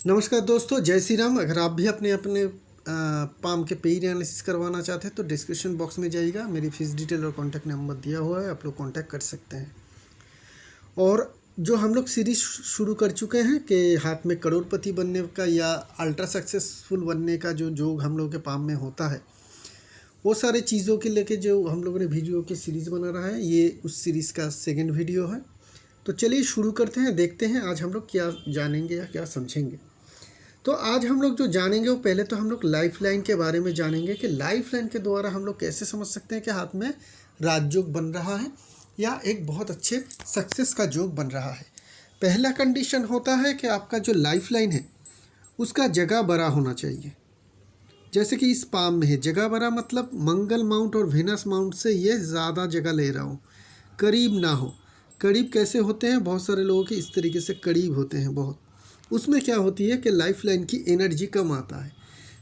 नमस्कार दोस्तों, जय श्री राम। अगर आप भी अपने अपने पाम के पेयर एनालिसिस करवाना चाहते हैं तो डिस्क्रिप्शन बॉक्स में जाइएगा, मेरी फीस डिटेल और कॉन्टैक्ट नंबर दिया हुआ है, आप लोग कॉन्टैक्ट कर सकते हैं। और जो हम लोग सीरीज शुरू कर चुके हैं कि हाथ में करोड़पति बनने का या अल्ट्रा सक्सेसफुल बनने का जो योग हम लोगों के पाम में होता है, वो सारे चीज़ों के लेके जो हम लोगों ने वीडियो की सीरीज़ बना रहा है, ये उस सीरीज़ का सेकेंड वीडियो है। तो चलिए शुरू करते हैं, देखते हैं आज हम लोग क्या जानेंगे या क्या समझेंगे। तो आज हम लोग जो जानेंगे वो पहले तो हम लोग लाइफ लाइन के बारे में जानेंगे कि लाइफ लाइन के द्वारा हम लोग कैसे समझ सकते हैं कि हाथ में राजयोग बन रहा है या एक बहुत अच्छे सक्सेस का योग बन रहा है। पहला कंडीशन होता है कि आपका जो लाइफ लाइन है उसका जगह बड़ा होना चाहिए। जैसे कि इस पाम में है, जगह बड़ा मतलब मंगल माउंट और वेनस माउंट से ये ज़्यादा जगह ले रहा हूँ, करीब ना हो। करीब कैसे होते हैं, बहुत सारे लोगों के इस तरीके से करीब होते हैं बहुत। उसमें क्या होती है कि लाइफ लाइन की एनर्जी कम आता है।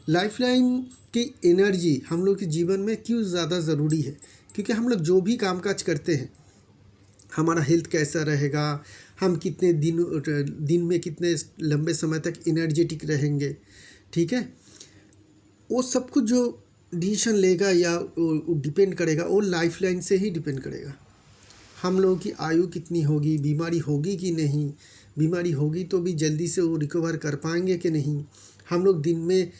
लाइफ लाइन की एनर्जी हम लोग के जीवन में क्यों ज़्यादा ज़रूरी है, क्योंकि हम लोग जो भी कामकाज करते हैं, हमारा हेल्थ कैसा रहेगा, हम कितने दिन में कितने लंबे समय तक एनर्जेटिक रहेंगे, ठीक है, वो सब कुछ जो डिसीशन लेगा या वो डिपेंड करेगा, वो लाइफ लाइन से ही डिपेंड करेगा। हम लोगों की आयु कितनी होगी, बीमारी होगी कि नहीं, बीमारी होगी तो भी जल्दी से वो रिकवर कर पाएंगे कि नहीं, हम लोग दिन में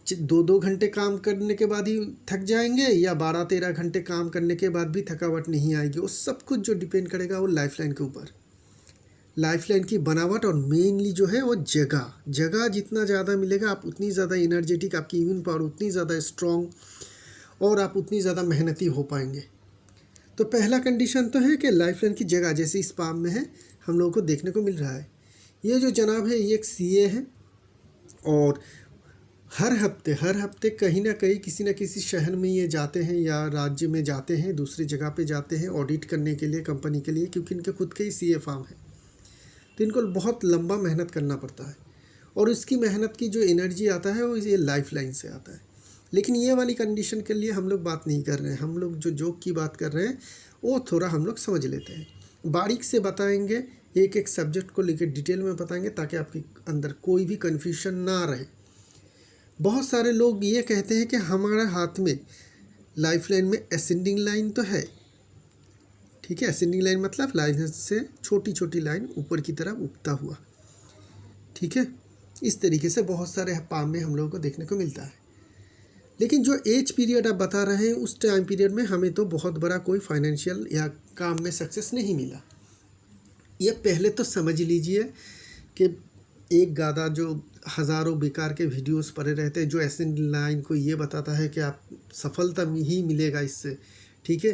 2-2 घंटे काम करने के बाद ही थक जाएंगे या 12-13 घंटे काम करने के बाद भी थकावट नहीं आएगी। वो सब कुछ जो डिपेंड करेगा वो लाइफ लाइन के ऊपर, लाइफ लाइन की बनावट और मेनली जो है वो जगह। जगह जितना ज़्यादा मिलेगा आप उतनी ज़्यादा एनर्जेटिक, आपकी इम्यून पावर उतनी ज़्यादा स्ट्रॉन्ग और आप उतनी ज़्यादा मेहनती हो पाएंगे। तो पहला कंडीशन तो है कि लाइफ लाइन की जगह जैसे इस पाम में है हम लोगों को देखने को मिल रहा है। ये जो जनाब है ये एक सीए है और हर हफ्ते कहीं ना कहीं किसी न किसी शहर में ये जाते हैं या राज्य में जाते हैं, दूसरी जगह पे जाते हैं ऑडिट करने के लिए कंपनी के लिए, क्योंकि इनके खुद के ही सीए फार्म है। तो इनको बहुत लंबा मेहनत करना पड़ता है और इसकी मेहनत की जो एनर्जी आता है वो ये लाइफ लाइन से आता है। लेकिन ये वाली कंडीशन के लिए हम लोग बात नहीं कर रहे हैं, हम लोग जो जोक की बात कर रहे हैं वो थोड़ा हम लोग समझ लेते हैं, बारीक से बताएंगे, एक एक सब्जेक्ट को लेकर डिटेल में बताएंगे ताकि आपके अंदर कोई भी कन्फ्यूजन ना रहे। बहुत सारे लोग ये कहते हैं कि हमारे हाथ में लाइफ लाइन में असेंडिंग लाइन तो है, ठीक है, असेंडिंग लाइन मतलब लाइन से छोटी छोटी लाइन ऊपर की तरफ उगता हुआ, ठीक है, इस तरीके से बहुत सारे पाम में हम लोगों को देखने को मिलता है। लेकिन जो एज पीरियड आप बता रहे हैं उस टाइम पीरियड में हमें तो बहुत बड़ा कोई फाइनेंशियल या काम में सक्सेस नहीं मिला। ये पहले तो समझ लीजिए कि एक गादा जो हज़ारों बेकार के वीडियोस पड़े रहते हैं जो ऐसे लाइन को ये बताता है कि आप सफलता ही मिलेगा इससे, ठीक है,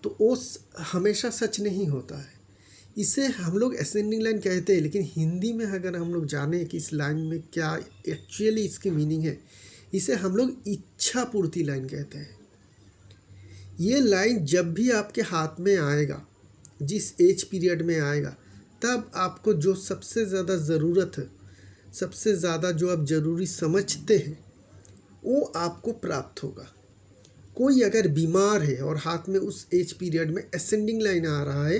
तो वो हमेशा सच नहीं होता है। इसे हम लोग असेंडिंग लाइन कहते हैं, लेकिन हिंदी में अगर हम लोग जानें कि इस लाइन में क्या एक्चुअली इसकी मीनिंग है, इसे हम लोग इच्छा पूर्ति लाइन कहते हैं। ये लाइन जब भी आपके हाथ में आएगा, जिस एज पीरियड में आएगा, तब आपको जो सबसे ज़्यादा ज़रूरत है, सबसे ज़्यादा जो आप ज़रूरी समझते हैं वो आपको प्राप्त होगा। कोई अगर बीमार है और हाथ में उस एज पीरियड में असेंडिंग लाइन आ रहा है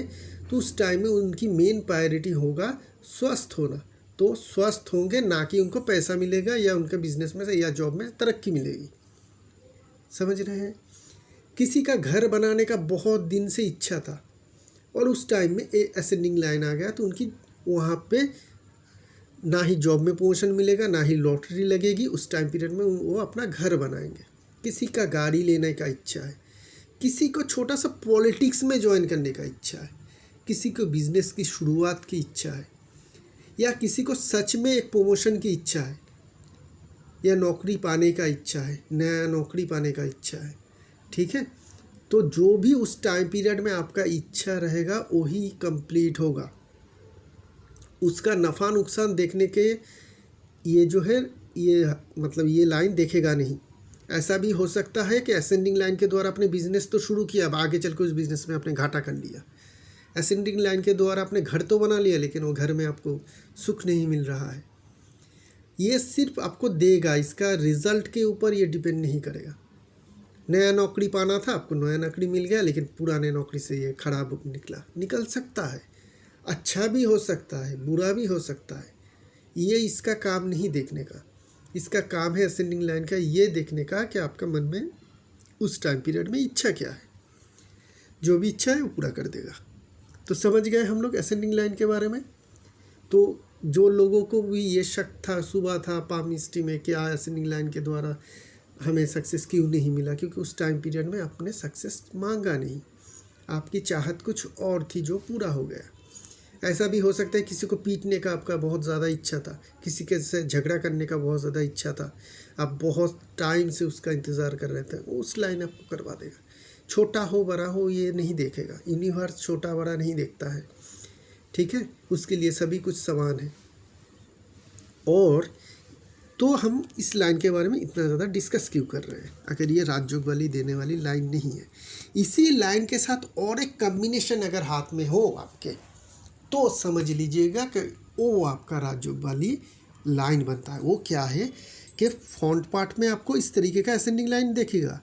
तो उस टाइम में उनकी मेन प्रायोरिटी होगा स्वस्थ होना। तो स्वस्थ होंगे, ना कि उनको पैसा मिलेगा या उनके बिजनेस में या जॉब में तरक्की मिलेगी। समझ रहे हैं? किसी का घर बनाने का बहुत दिन से इच्छा था और उस टाइम में असेंडिंग लाइन आ गया तो उनकी वहाँ पे ना ही जॉब में प्रमोशन मिलेगा ना ही लॉटरी लगेगी। उस टाइम पीरियड में वो अपना घर बनाएंगे। किसी का गाड़ी लेने का इच्छा है, किसी को छोटा सा पॉलिटिक्स में ज्वाइन करने का इच्छा है, किसी को बिजनेस की शुरुआत की इच्छा है, या किसी को सच में एक प्रमोशन की इच्छा है या नौकरी पाने का इच्छा है, नया नौकरी पाने का इच्छा है, ठीक है। तो जो भी उस टाइम पीरियड में आपका इच्छा रहेगा वही कंप्लीट होगा। उसका नफ़ा नुकसान देखने के ये जो है ये मतलब ये लाइन देखेगा नहीं। ऐसा भी हो सकता है कि असेंडिंग लाइन के द्वारा आपने बिजनेस तो शुरू किया, अब आगे चल के उस बिज़नेस में आपने घाटा कर लिया। असेंडिंग लाइन के द्वारा आपने घर तो बना लिया लेकिन वो घर में आपको सुख नहीं मिल रहा है। ये सिर्फ आपको देगा, इसका रिज़ल्ट के ऊपर ये डिपेंड नहीं करेगा। नया नौकरी पाना था, आपको नया नौकरी मिल गया, लेकिन पुराने नौकरी से ये खराब निकल सकता है। अच्छा भी हो सकता है, बुरा भी हो सकता है। ये इसका काम नहीं देखने का, इसका काम है असेंडिंग लाइन का ये देखने का कि आपका मन में उस टाइम पीरियड में इच्छा क्या है, जो भी इच्छा है वो पूरा कर देगा। तो समझ गए हम लोग असेंडिंग लाइन के बारे में। तो जो लोगों को भी ये शक था, सुबह था पाम मिस्ट्री में, कि असेंडिंग लाइन के द्वारा हमें सक्सेस क्यों नहीं मिला, क्योंकि उस टाइम पीरियड में आपने सक्सेस मांगा नहीं, आपकी चाहत कुछ और थी जो पूरा हो गया। ऐसा भी हो सकता है किसी को पीटने का आपका बहुत ज़्यादा इच्छा था, किसी के से झगड़ा करने का बहुत ज़्यादा इच्छा था, आप बहुत टाइम से उसका इंतज़ार कर रहे थे, उस लाइन आपको करवा देगा। छोटा हो बड़ा हो ये नहीं देखेगा, यूनिवर्स छोटा बड़ा नहीं देखता है, ठीक है, उसके लिए सभी कुछ समान है। और तो हम इस लाइन के बारे में इतना ज़्यादा डिस्कस क्यों कर रहे हैं, अगर ये राजयोग वाली देने वाली लाइन नहीं है। इसी लाइन के साथ और एक कम्बिनेशन अगर हाथ में हो आपके, तो समझ लीजिएगा कि वो आपका राजयोग वाली लाइन बनता है। वो क्या है कि फ्रंट पार्ट में आपको इस तरीके का असेंडिंग लाइन दिखेगा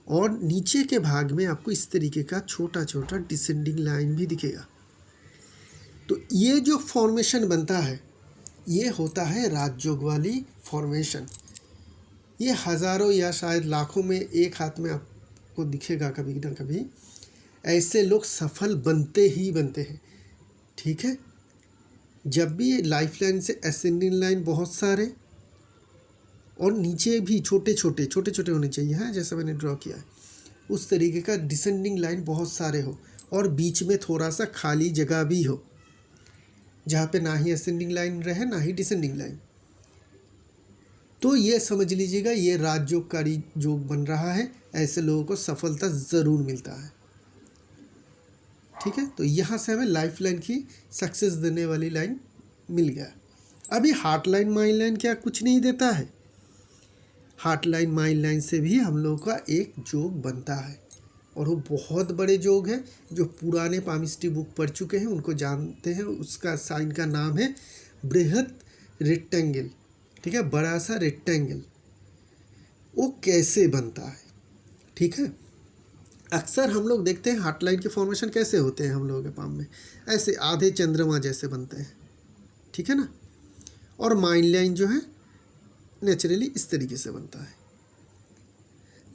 और नीचे के भाग में आपको इस तरीके का छोटा छोटा डिसेंडिंग लाइन भी दिखेगा। तो ये जो फॉर्मेशन बनता है ये होता है राजयोग वाली फॉर्मेशन। ये हज़ारों या शायद लाखों में एक हाथ में आपको दिखेगा कभी ना कभी। ऐसे लोग सफल बनते ही बनते हैं, ठीक है। जब भी लाइफ लाइन से असेंडिंग लाइन बहुत सारे और नीचे भी छोटे छोटे होने चाहिए, हाँ, जैसा मैंने ड्रॉ किया है उस तरीके का डिसेंडिंग लाइन बहुत सारे हो, और बीच में थोड़ा सा खाली जगह भी हो जहाँ पे ना ही असेंडिंग लाइन रहे ना ही डिसेंडिंग लाइन। तो ये समझ लीजिएगा ये राजयोगकारी योग बन रहा है, ऐसे लोगों को सफलता ज़रूर मिलता है, ठीक है। तो यहाँ से हमें लाइफ लाइन की सक्सेस देने वाली लाइन मिल गया। अभी हार्ट लाइन माइंड लाइन क्या कुछ नहीं देता है। हार्ट लाइन माइंड लाइन से भी हम लोगों का एक योग बनता है, और वो बहुत बड़े योग है। जो पुराने पामिस्ट्री बुक पढ़ चुके हैं उनको जानते हैं, उसका साइन का नाम है बृहत रेक्टेंगल, ठीक है, बड़ा सा रेक्टेंगल। वो कैसे बनता है, ठीक है। अक्सर हम लोग देखते हैं हार्ट लाइन के फॉर्मेशन कैसे होते हैं हम लोगों के पाम में, ऐसे आधे चंद्रमा जैसे बनते हैं, ठीक है ना। और माइंड लाइन जो है नेचुरली इस तरीके से बनता है।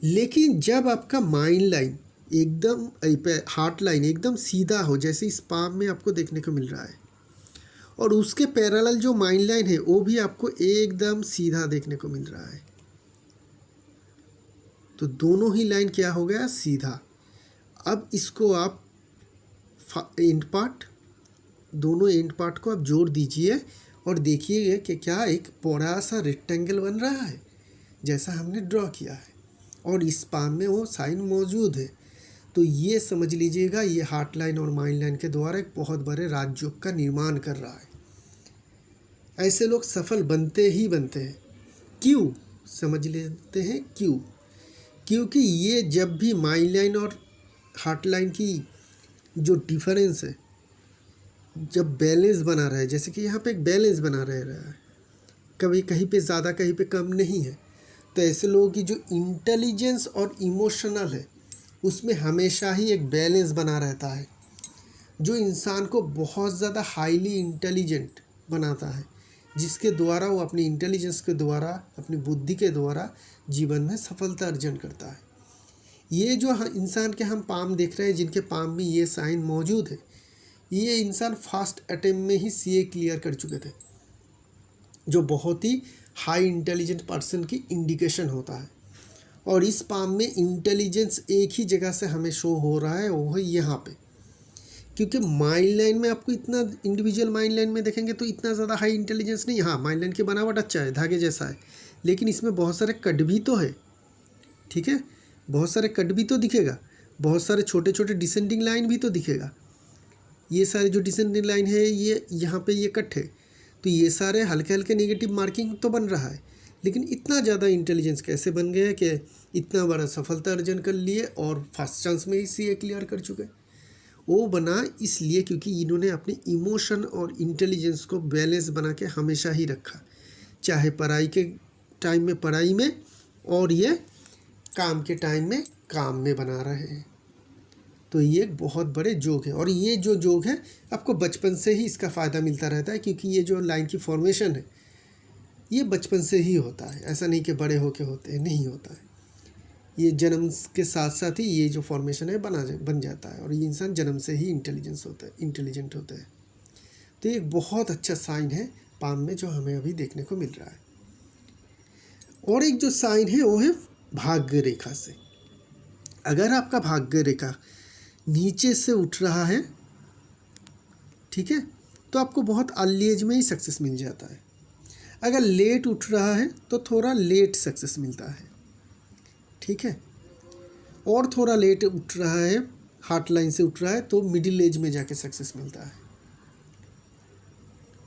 लेकिन जब आपका माइंड लाइन एकदम हार्ट लाइन एकदम सीधा हो, जैसे इस पाम में आपको देखने को मिल रहा है, और उसके पैरेलल जो माइंड लाइन है वो भी आपको एकदम सीधा देखने को मिल रहा है, तो दोनों ही लाइन क्या हो गया, सीधा। अब इसको आप एंड पार्ट, दोनों एंड पार्ट को आप जोड़ दीजिए और देखिए कि क्या एक बड़ा सा रेक्टेंगल बन रहा है जैसा हमने ड्रॉ किया है, और इस पाम में वो साइन मौजूद है। तो ये समझ लीजिएगा ये हार्ट लाइन और माइंड लाइन के द्वारा एक बहुत बड़े राजयोग का निर्माण कर रहा है। ऐसे लोग सफल बनते ही बनते हैं। क्यों, समझ लेते हैं क्यों। क्योंकि ये जब भी माइंड लाइन और हार्ट लाइन की जो डिफरेंस है, जब बैलेंस बना रहा है, जैसे कि यहाँ पे एक बैलेंस बना रह रहा है, कभी कहीं पे ज़्यादा कहीं पे कम नहीं है, तो ऐसे लोगों की जो इंटेलिजेंस और इमोशनल है उसमें हमेशा ही एक बैलेंस बना रहता है, जो इंसान को बहुत ज़्यादा हाईली इंटेलिजेंट बनाता है, जिसके द्वारा वो अपनी इंटेलिजेंस के द्वारा, अपनी बुद्धि के द्वारा जीवन में सफलता अर्जन करता है। ये जो इंसान के हम पाम देख रहे हैं, जिनके पाम में ये साइन मौजूद है, ये इंसान फर्स्ट अटेम्प्ट में ही सीए क्लियर कर चुके थे, जो बहुत ही हाई इंटेलिजेंट पर्सन की इंडिकेशन होता है। और इस पाम में इंटेलिजेंस एक ही जगह से हमें शो हो रहा है, वो है यहाँ पे। क्योंकि माइंड लाइन में आपको इतना, इंडिविजुअल माइंड लाइन में देखेंगे तो इतना ज़्यादा हाई इंटेलिजेंस नहीं। हाँ, माइंड लाइन की बनावट अच्छा है, धागे जैसा है, लेकिन इसमें बहुत सारे कट भी तो है, ठीक है, बहुत सारे कट भी तो दिखेगा, बहुत सारे छोटे छोटे डिसेंडिंग लाइन भी तो दिखेगा। ये सारे जो डिसेंडिंग लाइन है, ये यहाँ पे ये कट है, तो ये सारे हल्के हल्के नेगेटिव मार्किंग तो बन रहा है। लेकिन इतना ज़्यादा इंटेलिजेंस कैसे बन गया कि इतना बड़ा सफलता अर्जन कर लिए और फर्स्ट चांस में ही सीए क्लियर कर चुके। वो बना इसलिए क्योंकि इन्होंने अपने इमोशन और इंटेलिजेंस को बैलेंस बना के हमेशा ही रखा, चाहे पढ़ाई के टाइम में पढ़ाई में, और ये काम के टाइम में काम में बना रहे हैं। तो ये एक बहुत बड़े जोक है, और ये जो जोक है आपको बचपन से ही इसका फ़ायदा मिलता रहता है, क्योंकि ये जो लाइन की फॉर्मेशन है ये बचपन से ही होता है, ऐसा नहीं कि बड़े होके होते हैं, नहीं होता है। ये जन्म के साथ साथ ही ये जो फॉर्मेशन है बन जाता है, और ये इंसान जन्म से ही इंटेलिजेंट होता है। तो ये एक बहुत अच्छा साइन है पाम में जो हमें अभी देखने को मिल रहा है। और एक जो साइन है वो है भाग्य रेखा से। अगर आपका भाग्य रेखा नीचे से उठ रहा है, ठीक है, तो आपको बहुत अर्ली एज में ही सक्सेस मिल जाता है। अगर लेट उठ रहा है तो थोड़ा लेट सक्सेस मिलता है, ठीक है। और थोड़ा लेट उठ रहा है, हार्ट लाइन से उठ रहा है, तो मिडिल एज में जाके सक्सेस मिलता है।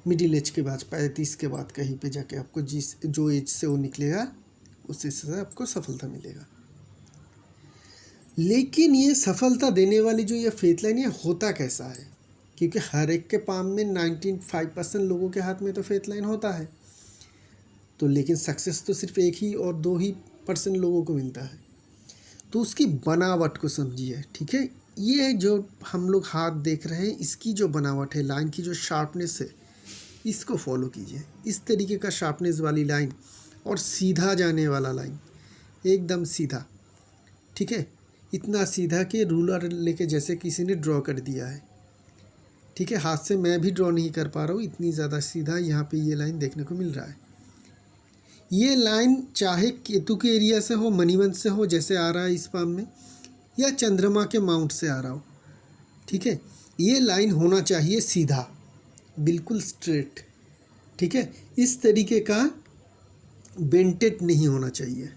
मिडिल एज के बाद 35 के बाद कहीं पे जाके आपको जो एज से वो निकलेगा उस एज से आपको सफलता मिलेगा। लेकिन ये सफलता देने वाली जो ये फेथ लाइन, ये होता कैसा है? क्योंकि हर एक के पाम में 95% लोगों के हाथ में तो फेथ लाइन होता है, तो लेकिन सक्सेस तो सिर्फ 1 ही और 2 ही % लोगों को मिलता है। तो उसकी बनावट को समझिए, ठीक है। ये जो हम लोग हाथ देख रहे हैं, इसकी जो बनावट है, लाइन की जो शार्पनेस है, इसको फॉलो कीजिए। इस तरीके का शार्पनेस वाली लाइन और सीधा जाने वाला लाइन, एकदम सीधा, ठीक है, इतना सीधा कि रूलर लेके जैसे किसी ने ड्रॉ कर दिया है, ठीक है। हाथ से मैं भी ड्रॉ नहीं कर पा रहा हूँ, इतनी ज़्यादा सीधा यहाँ पे ये लाइन देखने को मिल रहा है। ये लाइन चाहे केतु के एरिया से हो, मणिबंध से हो, जैसे आ रहा है इस पाम में, या चंद्रमा के माउंट से आ रहा हो, ठीक है, ये लाइन होना चाहिए सीधा, बिल्कुल स्ट्रेट, ठीक है। इस तरीके का बेंटेड नहीं होना चाहिए।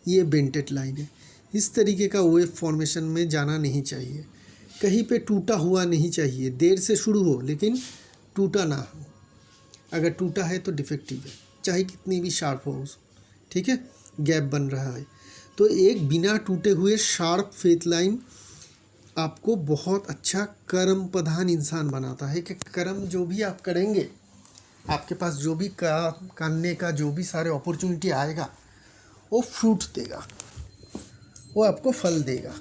ये बेंटेड लाइन है, इस तरीके का वेव फॉर्मेशन में जाना नहीं चाहिए। कहीं पे टूटा हुआ नहीं चाहिए, देर से शुरू हो लेकिन टूटा ना हो। अगर टूटा है तो डिफेक्टिव है, चाहे कितनी भी शार्प हो, ठीक है, गैप बन रहा है। तो एक बिना टूटे हुए शार्प फेथ लाइन आपको बहुत अच्छा कर्म प्रधान इंसान बनाता है, कि कर्म जो भी आप करेंगे, आपके पास जो भी काम करने का जो भी सारे अपॉर्चुनिटी आएगा, वो फ्रूट देगा, वो आपको फल देगा।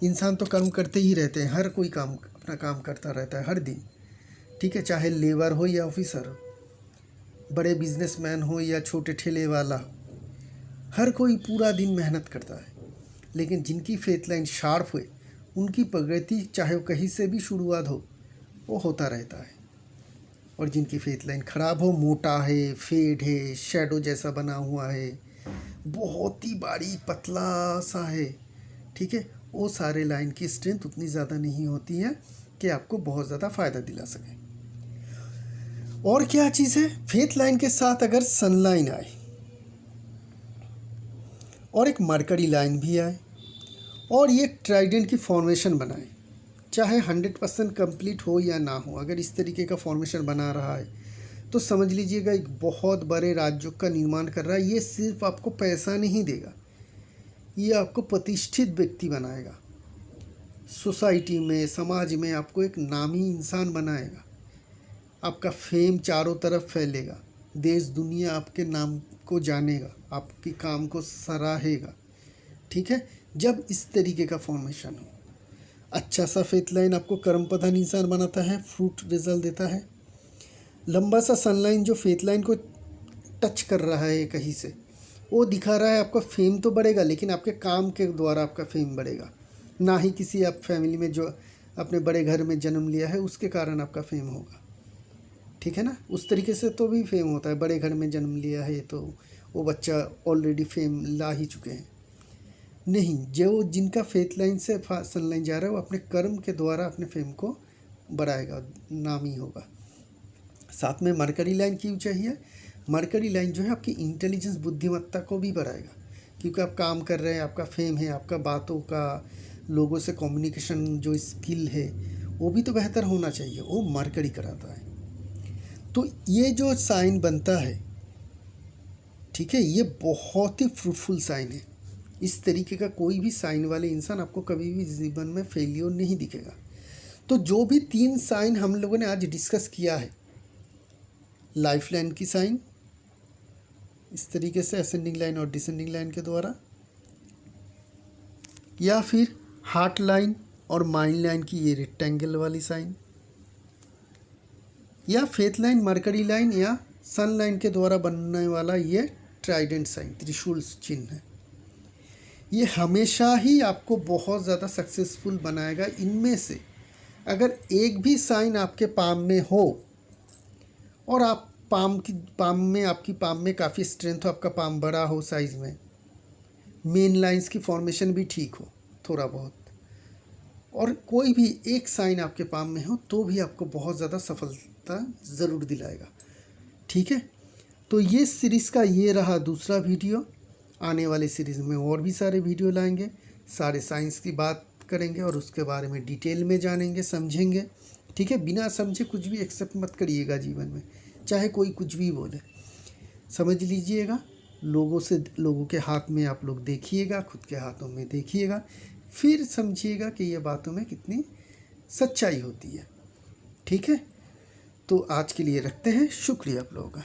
इंसान तो कर्म करते ही रहते हैं, हर कोई काम अपना काम करता रहता है हर दिन, ठीक है, चाहे लेबर हो या ऑफिसर हो, बड़े बिजनेसमैन हो या छोटे ठेले वाला, हर कोई पूरा दिन मेहनत करता है। लेकिन जिनकी फेथ लाइन शार्प हुए, उनकी प्रगति चाहे वो कहीं से भी शुरुआत हो, वो होता रहता है। और जिनकी फेथ लाइन ख़राब हो, मोटा है, फेड है, शैडो जैसा बना हुआ है, बहुत ही बारीक पतला सा है, ठीक है, वो सारे लाइन की स्ट्रेंथ उतनी ज़्यादा नहीं होती है कि आपको बहुत ज़्यादा फ़ायदा दिला सके। और क्या चीज़ है, फेथ लाइन के साथ अगर सन लाइन आए और एक मरकरी लाइन भी आए और ये ट्राइडेंट की फॉर्मेशन बनाए, चाहे 100% कंप्लीट हो या ना हो, अगर इस तरीके का फॉर्मेशन बना रहा है तो समझ लीजिएगा एक बहुत बड़े राज्यों का निर्माण कर रहा है। ये सिर्फ आपको पैसा नहीं देगा, ये आपको प्रतिष्ठित व्यक्ति बनाएगा, सोसाइटी में, समाज में आपको एक नामी इंसान बनाएगा, आपका फेम चारों तरफ फैलेगा, देश दुनिया आपके नाम को जानेगा, आपके काम को सराहेगा, ठीक है। जब इस तरीके का फॉर्मेशन हो, अच्छा सा फेथ लाइन आपको कर्म प्रधान इंसान बनाता है, फ्रूट रिजल्ट देता है। लंबा सा सनलाइन जो फेथ लाइन को टच कर रहा है कहीं से, वो दिखा रहा है आपका फेम तो बढ़ेगा, लेकिन आपके काम के द्वारा आपका फेम बढ़ेगा, ना ही किसी आप फैमिली में जो अपने बड़े घर में जन्म लिया है उसके कारण आपका फेम होगा, ठीक है ना। उस तरीके से तो भी फेम होता है, बड़े घर में जन्म लिया है तो वो बच्चा ऑलरेडी फेम ला ही चुके हैं। नहीं, जो जिनका फेथ लाइन से सनलाइन जा रहा है वो अपने कर्म के द्वारा अपने फेम को बढ़ाएगा, नामी होगा। साथ में मरकरी लाइन क्यों चाहिए? मरकरी लाइन जो है आपकी इंटेलिजेंस, बुद्धिमत्ता को भी बढ़ाएगा, क्योंकि आप काम कर रहे हैं, आपका फेम है, आपका बातों का, लोगों से कम्युनिकेशन जो स्किल है वो भी तो बेहतर होना चाहिए, वो मरकरी कराता है। तो ये जो साइन बनता है, ठीक है, ये बहुत ही फ्रूटफुल साइन है। इस तरीके का कोई भी साइन वाले इंसान आपको कभी भी जीवन में फेलियर नहीं दिखेगा। तो जो भी 3 साइन हम लोगों ने आज डिस्कस किया है, लाइफ लाइन की साइन इस तरीके से असेंडिंग लाइन और डिसेंडिंग लाइन के द्वारा, या फिर हार्ट लाइन और माइंड लाइन की ये रेक्टेंगल वाली साइन, या फेथ लाइन, मरकरी लाइन या सन लाइन के द्वारा बनने वाला ये ट्राइडेंट साइन, त्रिशूल चिन्ह है। ये हमेशा ही आपको बहुत ज़्यादा सक्सेसफुल बनाएगा। इनमें से अगर एक भी साइन आपके पाम में हो और आप आपकी पाम में काफ़ी स्ट्रेंथ हो, आपका पाम बड़ा हो साइज़ में, मेन लाइंस की फॉर्मेशन भी ठीक हो थोड़ा बहुत, और कोई भी एक साइन आपके पाम में हो, तो भी आपको बहुत ज़्यादा सफलता ज़रूर दिलाएगा। ठीक है, तो ये सीरीज़ का ये रहा दूसरा वीडियो। आने वाले सीरीज़ में और भी सारे वीडियो लाएंगे, सारे साइंस की बात करेंगे और उसके बारे में डिटेल में जानेंगे, समझेंगे। ठीक है, बिना समझे कुछ भी एक्सेप्ट मत करिएगा जीवन में, चाहे कोई कुछ भी बोले, समझ लीजिएगा। लोगों के हाथ में आप लोग देखिएगा, खुद के हाथों में देखिएगा, फिर समझिएगा कि ये बातों में कितनी सच्चाई होती है। ठीक है, तो आज के लिए रखते हैं। शुक्रिया आप लोगों का।